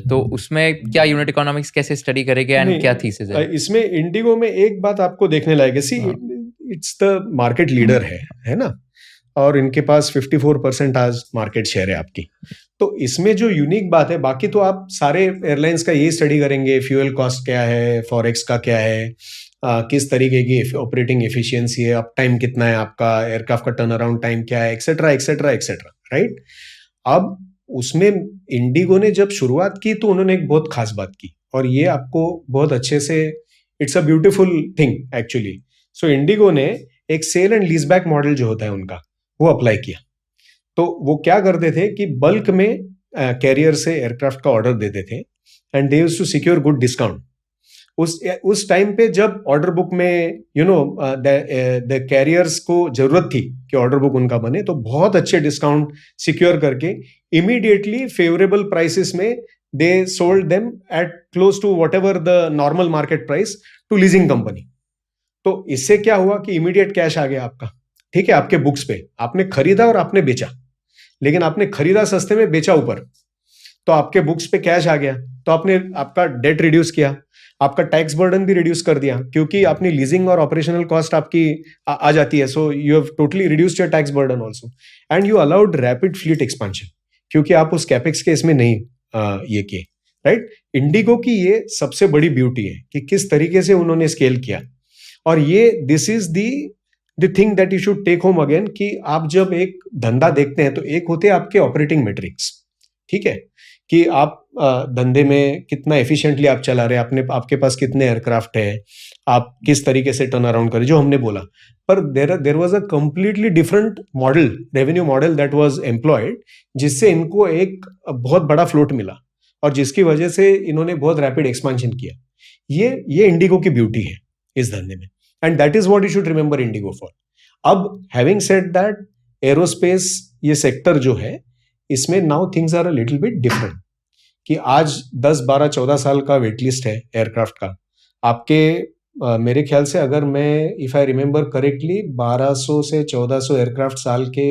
तो उसमें क्या यूनिट इकोनॉमिक्स कैसे स्टडी करेंगे एंड क्या थीसिस है? इसमें इंडिगो में एक बात आपको देखने लायक है, see it's the market leader है ना, और इनके पास 54% आज मार्केट शेयर है आपकी। तो इसमें जो यूनिक बात है, बाकी तो आप सारे एयरलाइंस का यही स्टडी करेंगे, फ्यूल कॉस्ट क्या है, फॉरेक्स का क्या है, किस तरीके की ऑपरेटिंग एफिशिएंसी है, अप टाइम कितना है आपका, एयरक्राफ्ट का टर्न अराउंड टाइम क्या है, एक्सेट्रा एक्सेट्रा एक्सेट्रा, राइट। अब उसमें इंडिगो ने जब शुरुआत की तो उन्होंने एक बहुत खास बात की, और ये आपको बहुत अच्छे से, it's a beautiful thing actually. So Indigo ने एक sale and lease back model जो होता है उनका, वो अप्लाई किया। तो वो क्या करते थे कि बल्क में कैरियर से एयरक्राफ्ट का ऑर्डर देते थे, and they used to secure good discount. उस टाइम पे जब ऑर्डर बुक में द कैरियर्स को जरूरत थी कि ऑर्डर बुक उनका बने, तो बहुत अच्छे डिस्काउंट सिक्योर करके इमीडिएटली फेवरेबल प्राइसेस में they sold them at close to whatever the normal market price to leasing company. तो इससे क्या हुआ कि इमीडिएट कैश आ गया आपका, ठीक है, आपके बुक्स पे। आपने खरीदा और आपने बेचा, लेकिन आपने खरीदा सस्ते में, बेचा ऊपर, तो आपके बुक्स पे कैश आ गया। तो आपने आपका डेट रिड्यूस किया, आपका टैक्स बर्डन भी रिड्यूस कर दिया, क्योंकि आपने लीजिंग और ऑपरेशनल कॉस्ट आपकी आ जाती है। So you have totally reduced your tax burden also, and you allowed rapid fleet expansion, क्योंकि आप उस कैपेक्स के इसमें नहीं ये किए, राइट। इंडिगो की ये सबसे बड़ी ब्यूटी है कि किस तरीके से उन्होंने स्केल किया। और ये this is the thing that you should take home again, कि आप जब एक धंधा देखते हैं तो एक होते हैं आपके ऑपरेटिंग मेट्रिक्स, ठीक है, कि आप धंधे में कितना एफिशिएंटली आप चला रहे हैं, आपके पास कितने एयरक्राफ्ट है, आप किस तरीके से टर्न अराउंड करें, जो हमने बोला। पर there was a completely different model, revenue model that was employed, जिससे इनको एक बहुत बड़ा फ्लोट मिला, और जिसकी वजह से इन्होंने बहुत रैपिड एक्सपेंशन किया। ये इंडिगो की ब्यूटी है इस धंधे में, and that is what you should remember Indigo for. अब हैविंग सेड दैट, एरोस्पेस ये सेक्टर जो है, इसमें now things are a little bit different, कि आज 10, 12, 14 साल का वेटलिस्ट है एयरक्राफ्ट का आपके। मेरे ख्याल से, अगर मैं इफ आई रिमेंबर करेक्टली, 1200 से 1400 एयरक्राफ्ट साल के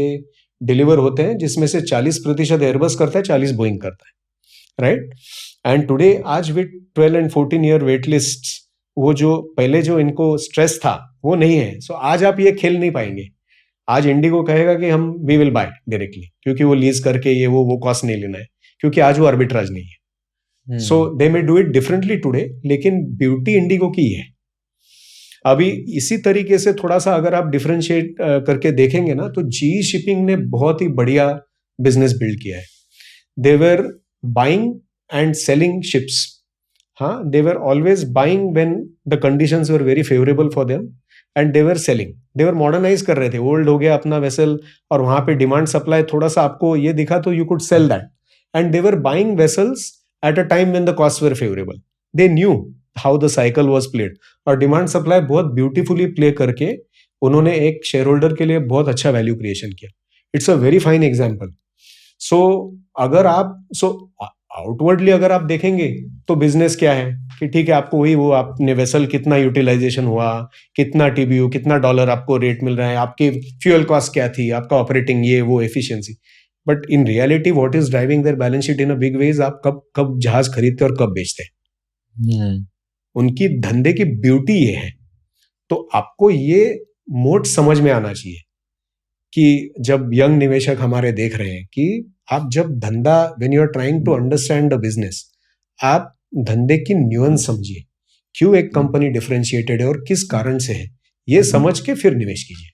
डिलीवर होते हैं, जिसमें से 40% एयरबस करता है, 40 बोइंग करता है, राइट। एंड टुडे, आज विद 12 एंड 14 ईयर वेटलिस्ट, वो जो पहले जो इनको स्ट्रेस था वो नहीं है। सो आज आप ये खेल नहीं पाएंगे। आज इंडिगो कहेगा कि हम वी विल बाय डायरेक्टली, क्योंकि वो लीज करके ये वो कॉस्ट नहीं लेना है, क्योंकि आज वो आर्बिट्राज नहीं है। So they may do it differently today, लेकिन ब्यूटी इंडिगो की है। अभी इसी तरीके से थोड़ा सा अगर आप डिफरेंशिएट करके देखेंगे ना, तो जी शिपिंग ने बहुत ही बढ़िया बिजनेस बिल्ड किया है। They were buying and selling ships. हाँ, they were always buying when the conditions were very favourable for them, and they were selling, they were modernise कर रहे थे। ओल्ड हो गया अपना वेसल, और वहां पे डिमांड सप्लाई थोड़ा सा आपको ये दिखा, तो you could sell that, and they were buying vessels at a time when the cost were favourable. They knew how the cycle was played, और डिमांड सप्लाई बहुत ब्यूटीफुली प्ले करके उन्होंने एक शेयर होल्डर के लिए बहुत अच्छा वैल्यू क्रिएशन किया। It's a very fine example. So अगर आप आउटवर्डली अगर आप देखेंगे तो बिजनेस क्या है, कि ठीक है, आपको वही, वो आपने वेसल कितना यूटिलाइजेशन हुआ, कितना टीबीयू, कितना डॉलर आपको रेट मिल रहा है, आपकी फ्यूल कॉस्ट क्या थी, आपका ऑपरेटिंग ये वो efficiency. But in reality what is driving their balance sheet in a big way is आप कब जहाज खरीदते और कब बेचते हैं। उनकी धंधे की ब्यूटी ये है। तो आपको ये मोड समझ में आना चाहिए, कि जब यंग निवेशक हमारे देख रहे हैं, कि आप जब धंधा, when you are trying to understand the business, आप धंधे की न्यूएंस समझिए, क्यों एक कंपनी डिफरेंशिएटेड है और किस कारण से है, ये समझ के फिर निवेश कीजिए।